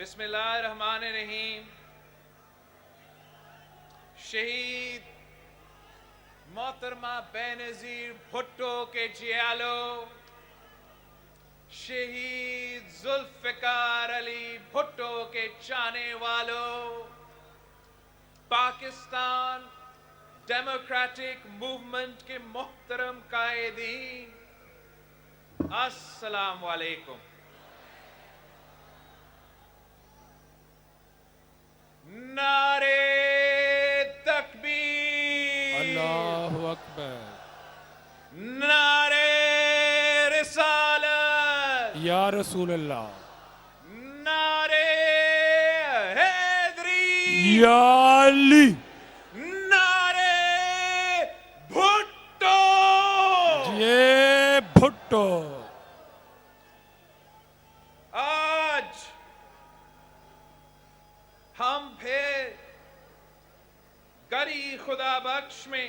بسم اللہ الرحمن الرحیم. شہید محترمہ بینظیر بھٹو کے جیالو، شہید ذوالفقار علی بھٹو کے چاہنے والوں، پاکستان ڈیموکریٹک موومنٹ کے محترم قائدین، السلام علیکم. نعرے تکبیر، اللہ اکبر، نعرے رسالت یا رسول اللہ، نعرے حیدری، یا علی، نعرے بھٹو. یہ بھٹو. آج ہم پھر گری خدا بخش میں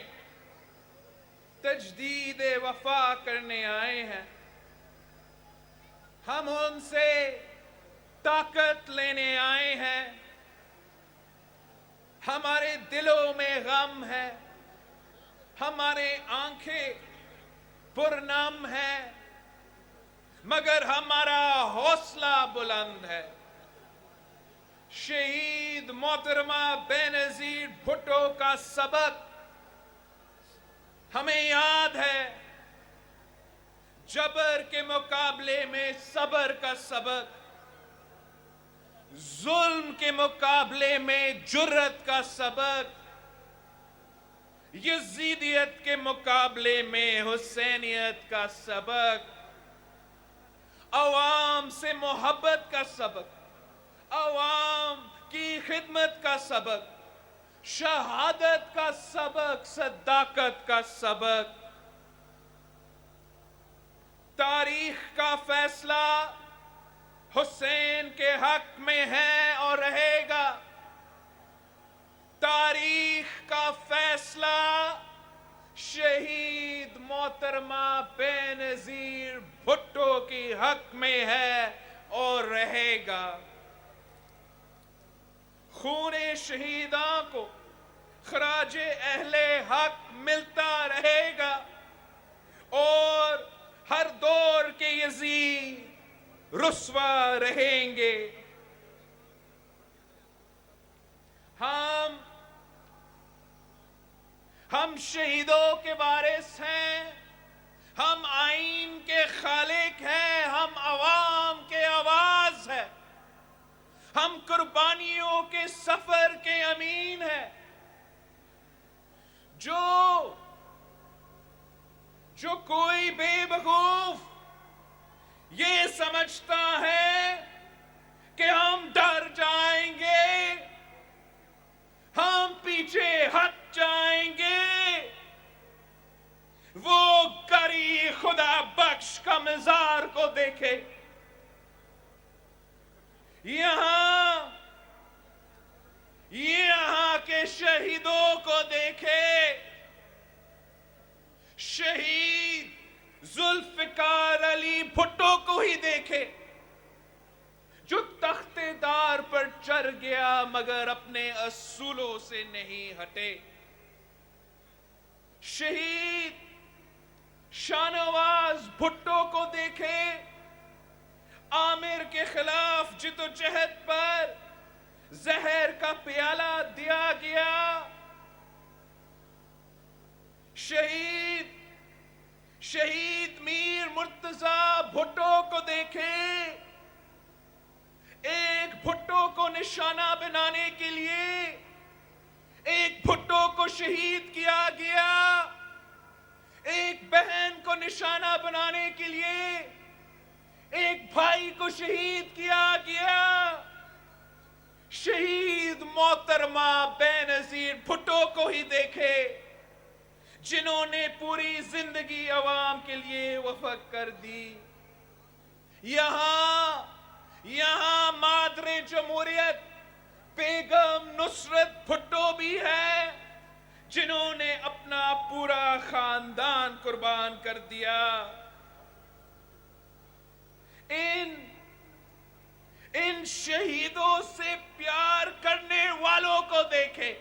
تجدید وفا کرنے آئے ہیں. ہم ان سے طاقت لینے آئے ہیں. ہمارے دلوں میں غم ہے، ہمارے آنکھیں پرنم ہیں، مگر ہمارا حوصلہ بلند ہے. شہید محترمہ بینظیر بھٹو کا سبق ہمیں یاد ہے. جبر کے مقابلے میں صبر کا سبق، ظلم کے مقابلے میں جرت کا سبق، یزیدیت کے مقابلے میں حسینیت کا سبق، عوام سے محبت کا سبق، عوام کی خدمت کا سبق، شہادت کا سبق، صداقت کا سبق. تاریخ کا فیصلہ حسین کے حق میں ہے اور رہے گا. تاریخ کا فیصلہ شہید محترمہ بینظیر بھٹو کی حق میں ہے اور رہے گا. خون شہیداں کو خراج اہل حق ملتا رہے گا اور ہر دور کے یزید رسوا رہیں گے. ہم شہیدوں کے وارث ہیں، ہم آئین کے خالق ہیں، ہم عوام کے آواز ہیں، ہم قربانیوں کے سفر کے امین ہیں. جو کوئی بے وقوف یہ سمجھتا ہے کہ ہم ڈر جائیں گے، ہم پیچھے ہٹ جائیں گے، وہ گری خدا بخش کا مزار کو دیکھے. یہاں کے شہیدوں کو دیکھے. شہید ذوالفقار علی بھٹو کو ہی دیکھے، جو تخت دار پر چڑھ گیا مگر اپنے اصولوں سے نہیں ہٹے. شہید شاہنواز بھٹو کو دیکھے، عامر کے خلاف جدوجہد پر زہر کا پیالہ دیا گیا. شہید میر مرتضی بھٹو کو دیکھیں. ایک بھٹو کو نشانہ بنانے کے لیے ایک بھٹو کو شہید کیا گیا، ایک بہن کو نشانہ بنانے کے لیے ایک بھائی کو شہید کیا گیا. شہید محترمہ بینظیر بھٹو کو ہی دیکھے، جنہوں نے پوری زندگی عوام کے لیے وقف کر دی. یہاں مادر جمہوریت بیگم نصرت بھٹو بھی ہے، جنہوں نے اپنا پورا خاندان قربان کر دیا. ان شہیدوں سے پیار کرنے والوں کو دیکھیں.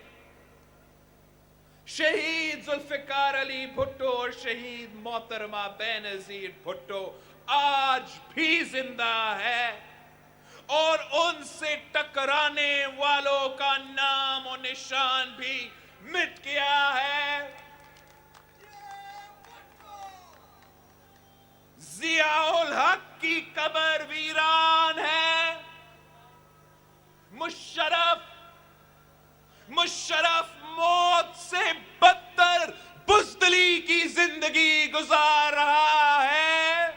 شہید ذوالفقار علی بھٹو اور شہید محترمہ بے نظیر بھٹو آج بھی زندہ ہے اور ان سے ٹکرانے والوں کا نام و نشان بھی مٹ گیا ہے. ضیاء الحق کی قبر ویران ہے. مشرف موت سے بدتر بزدلی کی زندگی گزار رہا ہے.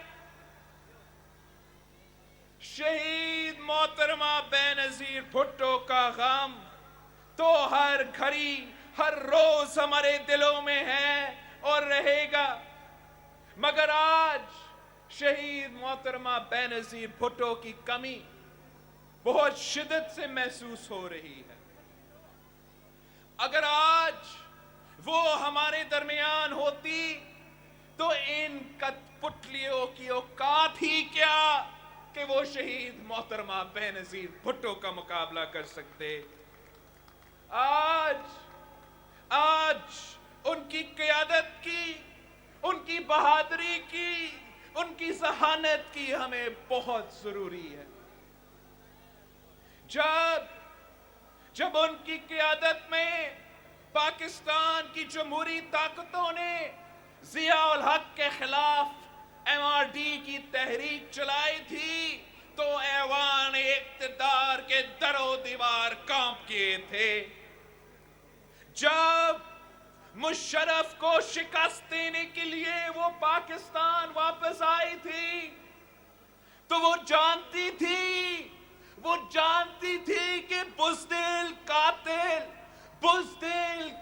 شہید محترمہ بے نظیر بھٹو کا غم تو ہر گھڑی ہر روز ہمارے دلوں میں ہے اور رہے گا، مگر آج شہید محترمہ بے نظیر بھٹو کی کمی بہت شدت سے محسوس ہو رہی ہے. اگر آج وہ ہمارے درمیان ہوتی تو ان کٹ پتلیوں کی اوقات ہی کیا کہ وہ شہید محترمہ بے نظیر بھٹو کا مقابلہ کر سکتے. آج ان کی قیادت کی، ان کی بہادری کی، ان کی ذہانت کی ہمیں بہت ضروری ہے. جب ان کی قیادت میں پاکستان کی جمہوری طاقتوں نے ضیاء الحق کے خلاف MRD کی تحریک چلائی تھی تو ایوان اقتدار کے در و دیوار کانپ کیے تھے. جب مشرف کو شکست دینے کے لیے وہ پاکستان واپس آئی تھی تو وہ جانتی تھی کہ بزدل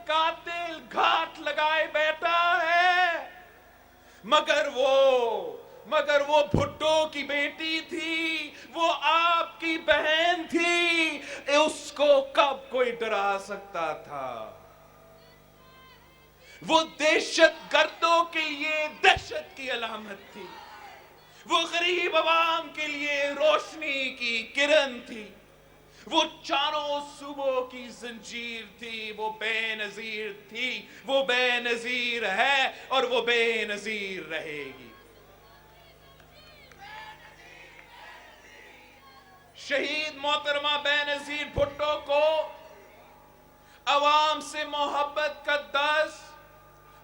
قاتل گھاٹ لگائے بیٹھا ہے، مگر وہ بھٹو کی بیٹی تھی، وہ آپ کی بہن تھی. اس کو کب کوئی ڈرا سکتا تھا؟ وہ دہشت گردوں کے لیے دہشت کی علامت تھی، وہ غریب عوام کے لیے روشنی کی کرن تھی، وہ چاروں صوبوں کی زنجیر تھی. وہ بے نظیر تھی، وہ بے نظیر ہے اور وہ بے نظیر رہے گی. شہید محترمہ بے نظیر بھٹو کو عوام سے محبت کا درس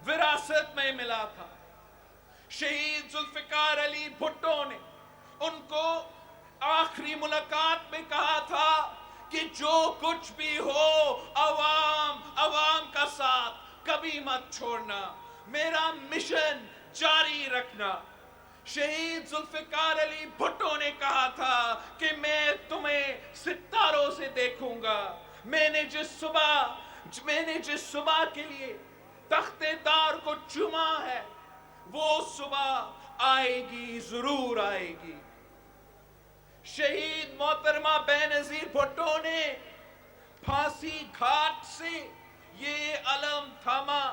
وراثت میں ملا تھا. شہید ذوالفقار علی بھٹو نے ان کو آخری ملاقات میں کہا تھا کہ جو کچھ بھی ہو عوام کا ساتھ کبھی مت چھوڑنا، میرا مشن جاری رکھنا. شہید ذوالفقار علی بھٹو نے کہا تھا کہ میں تمہیں ستاروں سے دیکھوں گا. میں نے جس صبح کے لیے تخت دار کو چوما ہے وہ صبح آئے گی، ضرور آئے گی. شہید محترمہ بے نظیر بھٹو نے پھانسی گھاٹ سے یہ علم تھاما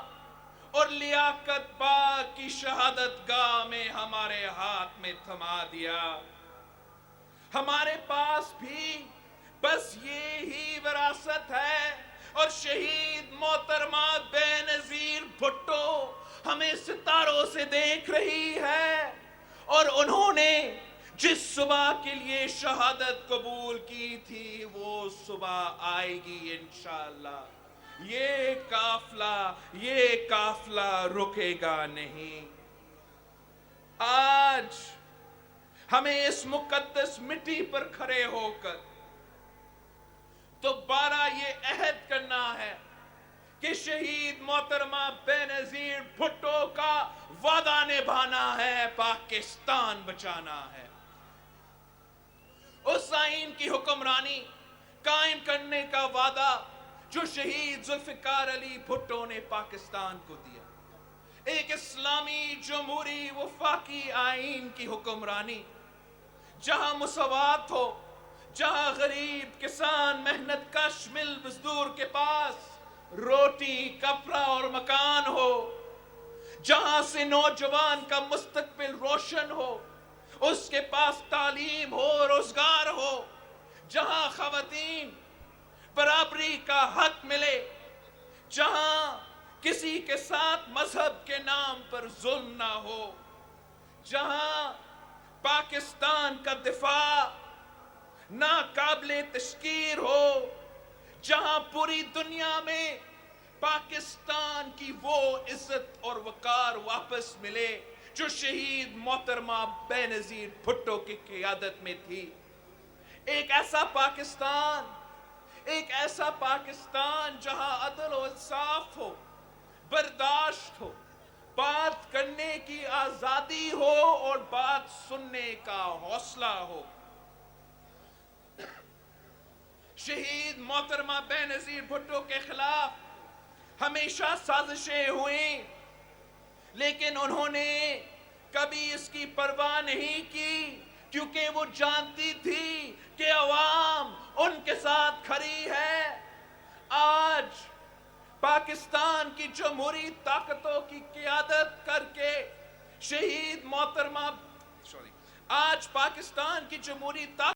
اور لیاقت باغ کی شہادت گاہ میں ہمارے ہاتھ میں تھما دیا. ہمارے پاس بھی بس یہی وراثت ہے اور شہید محترمہ بے نظیر بھٹو ہمیں ستاروں سے دیکھ رہی ہے اور انہوں نے جس صبح کے لیے شہادت قبول کی تھی وہ صبح آئے گی انشاءاللہ. یہ قافلہ رکے گا نہیں. آج ہمیں اس مقدس مٹی پر کھڑے ہو کر دوبارہ یہ عہد کرنا ہے کہ شہید محترمہ بے نظیر بھٹو کا وعدہ نبھانا ہے، پاکستان بچانا ہے. اس آئین کی حکمرانی قائم کرنے کا وعدہ جو شہید ذوالفقار علی بھٹو نے پاکستان کو دیا، ایک اسلامی جمہوری وفاقی آئین کی حکمرانی جہاں مساوات ہو، جہاں غریب کسان محنت کش مل مزدور کے پاس روٹی کپڑا اور مکان ہو، جہاں سے نوجوان کا مستقبل روشن ہو، اس کے پاس تعلیم ہو، روزگار ہو، جہاں خواتین برابری کا حق ملے، جہاں کسی کے ساتھ مذہب کے نام پر ظلم نہ ہو، جہاں پاکستان کا دفاع ناقابل تشکیر ہو، جہاں پوری دنیا میں پاکستان کی وہ عزت اور وقار واپس ملے جو شہید محترمہ بے نظیر بھٹو کی قیادت میں تھی۔ ایک ایسا پاکستان جہاں عدل و انصاف ہو، برداشت ہو، بات کرنے کی آزادی ہو اور بات سننے کا حوصلہ ہو۔ شہید محترمہ بے نظیر بھٹو کے خلاف ہمیشہ سازشیں ہوئیں، لیکن انہوں نے کبھی اس کی پرواہ نہیں کی، کیونکہ وہ جانتی تھی کہ عوام ان کے ساتھ کھڑی ہے۔ آج پاکستان کی جمہوری طاقتوں کی قیادت کر کے شہید محترمہ آج پاکستان کی جمہوری طاقت